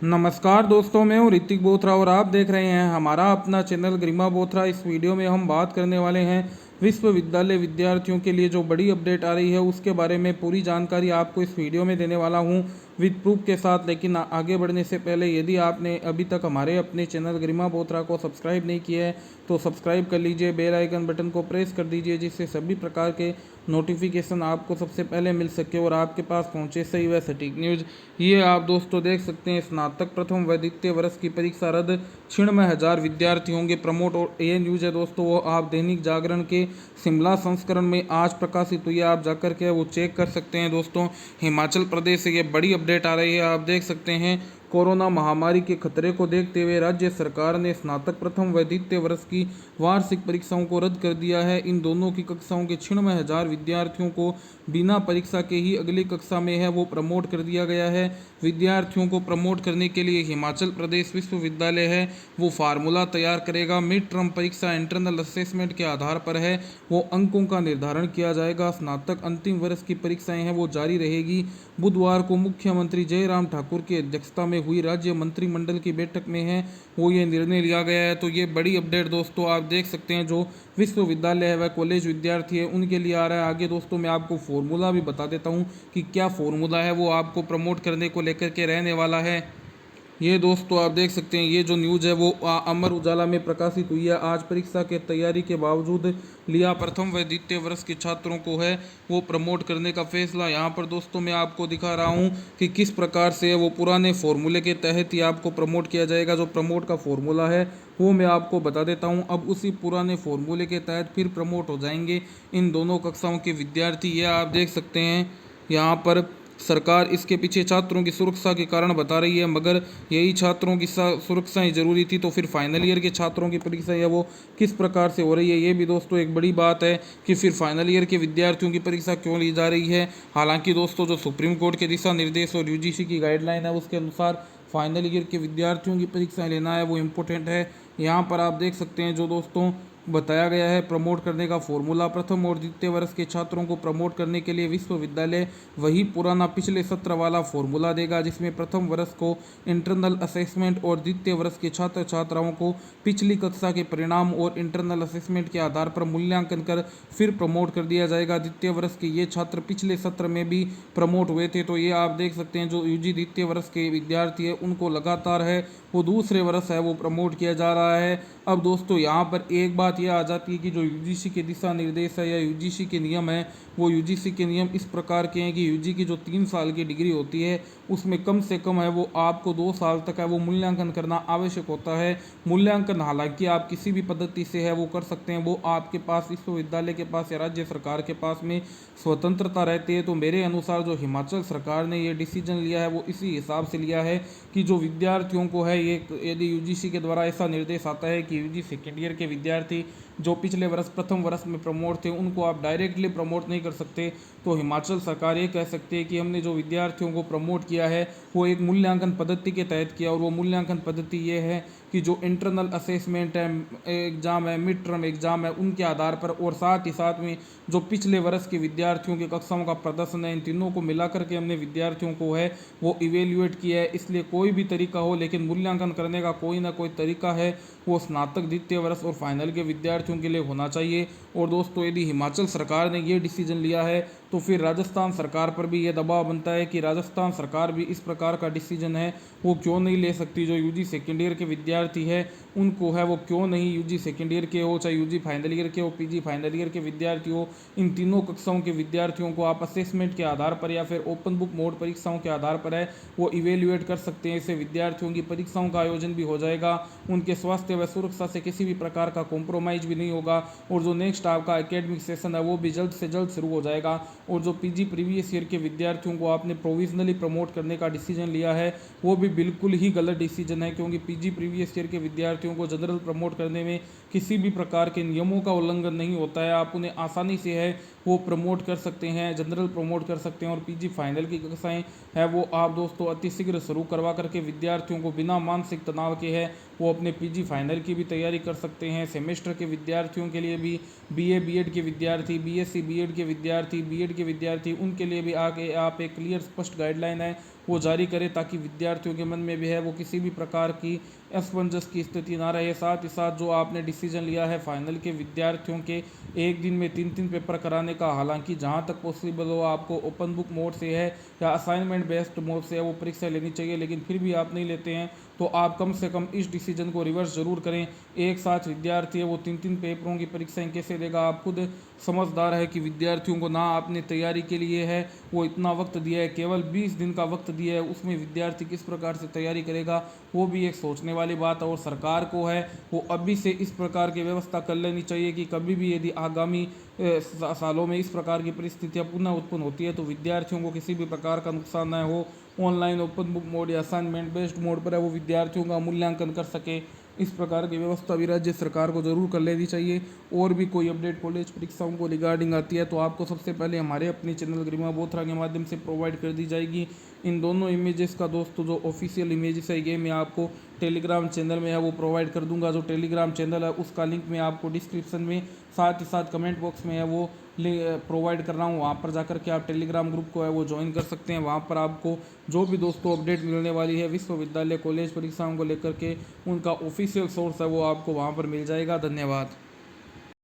नमस्कार दोस्तों, मैं हूँ ऋतिक बोथरा और आप देख रहे हैं हमारा अपना चैनल गरिमा बोथरा। इस वीडियो में हम बात करने वाले हैं विश्वविद्यालय विद्यार्थियों के लिए जो बड़ी अपडेट आ रही है उसके बारे में पूरी जानकारी आपको इस वीडियो में देने वाला हूँ विद प्रूफ के साथ। लेकिन आगे बढ़ने से पहले यदि आपने अभी तक हमारे अपने चैनल गरिमा बोथरा को सब्सक्राइब नहीं किया है तो सब्सक्राइब कर लीजिए, बेल आइकन बटन को प्रेस कर दीजिए जिससे सभी प्रकार के नोटिफिकेशन आपको सबसे पहले मिल सके और आपके पास पहुंचे सही व सटीक न्यूज़। ये आप दोस्तों देख सकते हैं, स्नातक प्रथम व द्वितीय वर्ष की परीक्षा रद्द, 96,000 विद्यार्थी होंगे प्रमोट। और ये न्यूज़ है दोस्तों वो आप दैनिक जागरण के शिमला संस्करण में आज प्रकाशित हुई है, आप जाकर के वो चेक कर सकते हैं दोस्तों। हिमाचल प्रदेश से ये बड़ी अपडेट आ रही है, आप देख सकते हैं। कोरोना महामारी के खतरे को देखते हुए राज्य सरकार ने स्नातक प्रथम व द्वितीय वर्ष की वार्षिक परीक्षाओं को रद्द कर दिया है। इन दोनों की कक्षाओं के 96,000 विद्यार्थियों को बिना परीक्षा के ही अगली कक्षा में है वो प्रमोट कर दिया गया है। विद्यार्थियों को प्रमोट करने के लिए हिमाचल प्रदेश विश्वविद्यालय है वो फार्मूला तैयार करेगा। मिड टर्म परीक्षा इंटरनल असेसमेंट के आधार पर है, वो अंकों का निर्धारण किया जाएगा। स्नातक अंतिम वर्ष की परीक्षाएं हैं वो जारी रहेगी। बुधवार को मुख्यमंत्री जयराम ठाकुर की अध्यक्षता में हुई राज्य मंत्रिमंडल की बैठक में है वो ये निर्णय लिया गया है। तो ये बड़ी अपडेट दोस्तों आप देख सकते हैं, जो विश्वविद्यालय है वह कॉलेज विद्यार्थी है उनके लिए आ रहा है। आगे दोस्तों मैं आपको फॉर्मूला भी बता देता हूँ कि क्या फॉर्मूला है वो आपको प्रमोट करने को लेकर के रहने वाला है। ये दोस्तों आप देख सकते हैं, ये जो न्यूज़ है वो अमर उजाला में प्रकाशित हुई है। आज परीक्षा के तैयारी के बावजूद लिया प्रथम व द्वितीय वर्ष के छात्रों को है वो प्रमोट करने का फैसला। यहाँ पर दोस्तों मैं आपको दिखा रहा हूँ कि किस प्रकार से वो पुराने फॉर्मूले के तहत ही आपको प्रमोट किया जाएगा। जो प्रमोट का फॉर्मूला है वो मैं आपको बता देता हूँ। अब उसी पुराने फॉर्मूले के तहत फिर प्रमोट हो जाएंगे इन दोनों कक्षाओं के विद्यार्थी। ये आप देख सकते हैं, यहाँ पर सरकार इसके पीछे छात्रों की सुरक्षा के कारण बता रही है, मगर यही छात्रों की सुरक्षा ही जरूरी थी तो फिर फाइनल ईयर के छात्रों की परीक्षा है वो किस प्रकार से हो रही है। ये भी दोस्तों एक बड़ी बात है कि फिर फाइनल ईयर के विद्यार्थियों की परीक्षा क्यों ली जा रही है। हालांकि दोस्तों जो सुप्रीम कोर्ट के दिशा निर्देश और यूजीसी की गाइडलाइन है उसके अनुसार फाइनल ईयर के विद्यार्थियों की परीक्षाएं लेना है वो इम्पोर्टेंट है। यहाँ पर आप देख सकते हैं जो दोस्तों बताया गया है प्रमोट करने का फॉर्मूला। प्रथम और द्वितीय वर्ष के छात्रों को प्रमोट करने के लिए विश्वविद्यालय वही पुराना पिछले सत्र वाला फॉर्मूला देगा, जिसमें प्रथम वर्ष को इंटरनल असेसमेंट और द्वितीय वर्ष के छात्र छात्राओं को पिछली कक्षा के परिणाम और इंटरनल असेसमेंट के आधार पर मूल्यांकन कर फिर प्रमोट कर दिया जाएगा। द्वितीय वर्ष के ये छात्र पिछले सत्र में भी प्रमोट हुए थे। तो ये आप देख सकते हैं, जो यूजी द्वितीय वर्ष के विद्यार्थी है उनको लगातार है वो दूसरे वर्ष है वो प्रमोट किया जा रहा है। अब दोस्तों यहाँ पर एक बात यह आ जाती है कि जो यूजीसी के दिशा निर्देश है या यूजीसी के नियम है वो यूजीसी के नियम इस प्रकार के हैं कि यूजी की जो 3 साल की डिग्री होती है उसमें कम से कम है वो आपको 2 साल तक है वो मूल्यांकन करना आवश्यक होता है। मूल्यांकन हालांकि आप किसी भी पद्धति से है वो कर सकते हैं, वो आपके पास विश्वविद्यालय के पास या राज्य सरकार के पास में स्वतंत्रता रहती है। तो मेरे अनुसार जो हिमाचल सरकार ने ये डिसीजन लिया है वो इसी हिसाब से लिया है कि जो विद्यार्थियों को है ये यदि यूजीसी के द्वारा ऐसा निर्देश आता है कि यूजी सेकेंड ईयर के विद्यार्थी जो पिछले वर्ष प्रथम वर्ष में प्रमोट थे उनको आप डायरेक्टली प्रमोट नहीं कर सकते, तो हिमाचल सरकार ये कह सकती है कि हमने जो विद्यार्थियों को प्रमोट किया है वो एक मूल्यांकन पद्धति के तहत किया। और वो मूल्यांकन पद्धति ये है कि जो इंटरनल असेसमेंट है, एग्ज़ाम है, मिड टर्म एग्ज़ाम है, उनके आधार पर और साथ ही साथ में जो पिछले वर्ष के विद्यार्थियों की कक्षाओं का प्रदर्शन है, इन तीनों को मिला करके हमने विद्यार्थियों को है वो इवेल्युएट किया है। इसलिए कोई भी तरीका हो लेकिन मूल्यांकन करने का कोई ना कोई तरीका है वो स्नातक द्वितीय वर्ष और फाइनल के विद्यार्थियों के लिए होना चाहिए। और दोस्तों यदि हिमाचल सरकार ने ये डिसीजन लिया है तो फिर राजस्थान सरकार पर भी ये दबाव बनता है कि राजस्थान सरकार भी इस प्रकार का डिसीजन है वो क्यों नहीं ले सकती। जो यूजी सेकेंड ईयर के विद्यार्थी है उनको है वो क्यों नहीं, यूजी सेकेंड ईयर के हो चाहे यूजी फाइनल ईयर के हो, पीजी फाइनल ईयर के विद्यार्थी हो, इन तीनों कक्षाओं के विद्यार्थियों को आप असेसमेंट के आधार पर या फिर ओपन बुक मोड परीक्षाओं के आधार पर है वो इवेल्युएट कर सकते हैं। इससे विद्यार्थियों की परीक्षाओं का आयोजन भी हो जाएगा, उनके स्वास्थ्य व सुरक्षा से किसी भी प्रकार का कॉम्प्रोमाइज़ भी नहीं होगा और जो नेक्स्ट आपका एकेडमिक सेशन है वो भी जल्द से जल्द शुरू हो जाएगा। और जो पीजी प्रीवियस ईयर के विद्यार्थियों को आपने प्रोविजनली प्रमोट करने का डिसीजन लिया है वो भी बिल्कुल ही गलत डिसीजन है, क्योंकि पीजी प्रीवियस ईयर के विद्यार्थियों को जनरल प्रमोट करने में किसी भी प्रकार के नियमों का उल्लंघन नहीं होता है। आप उन्हें आसानी से है वो प्रमोट कर सकते हैं, जनरल प्रमोट कर सकते हैं। और पीजी फाइनल की कक्षाएं है वो आप दोस्तों अतिशीघ्र शुरू करवा करके विद्यार्थियों को बिना मानसिक तनाव के है वो अपने पीजी फाइनल की भी तैयारी कर सकते हैं। सेमेस्टर के विद्यार्थियों के लिए भी, बीए बीएड के विद्यार्थी, बीएससी बीएड के विद्यार्थी, बीएड के विद्यार्थी, उनके लिए भी आगे आप एक क्लियर स्पष्ट गाइडलाइन है वो जारी करे, ताकि विद्यार्थियों के मन में भी है वो किसी भी प्रकार की असमंजस की स्थिति ना रहे। साथ ही साथ जो आपने डिसीजन लिया है फाइनल के विद्यार्थियों के एक दिन में 3 पेपर कराने का, हालांकि जहां तक पॉसिबल हो आपको ओपन बुक मोड से है या असाइनमेंट बेस्ड मोड से है वो परीक्षा लेनी चाहिए, लेकिन फिर भी आप नहीं लेते हैं तो आप कम से कम इस डिसीजन को रिवर्स ज़रूर करें। एक साथ विद्यार्थी है वो 3 पेपरों की परीक्षाएं कैसे देगा। आप खुद समझदार है कि विद्यार्थियों को ना आपने तैयारी के लिए है वो इतना वक्त दिया है, केवल 20 दिन का वक्त दिया है, उसमें विद्यार्थी किस प्रकार से तैयारी करेगा वो भी एक सोचने वाली बात है। और सरकार को है वो अभी से इस प्रकार की व्यवस्था कर लेनी चाहिए कि कभी भी यदि आगामी सालों में इस प्रकार की परिस्थितियां पुनः उत्पन्न होती है तो विद्यार्थियों को किसी भी प्रकार का नुकसान न हो। ऑनलाइन ओपन बुक मोड या असाइनमेंट बेस्ड मोड पर है वो विद्यार्थियों का मूल्यांकन कर सके, इस प्रकार की व्यवस्था भी राज्य सरकार को ज़रूर कर लेनी चाहिए। और भी कोई अपडेट कॉलेज परीक्षाओं को रिगार्डिंग आती है तो आपको सबसे पहले हमारे अपने चैनल गरिमा बोथरा के माध्यम से प्रोवाइड कर दी जाएगी। इन दोनों इमेजेस का दोस्तों जो ऑफिशियल इमेजेस है ये मैं आपको टेलीग्राम चैनल में है वो प्रोवाइड कर दूंगा। जो टेलीग्राम चैनल है उसका लिंक मैं आपको डिस्क्रिप्शन में साथ ही साथ कमेंट बॉक्स में है वो प्रोवाइड कर रहा हूँ। वहाँ पर जाकर के आप टेलीग्राम ग्रुप को है वो ज्वाइन कर सकते हैं। वहाँ पर आपको जो भी दोस्तों अपडेट मिलने वाली है विश्वविद्यालय कॉलेज परीक्षाओं को लेकर के उनका ऑफिशियल सोर्स है वो आपको वहाँ पर मिल जाएगा। धन्यवाद।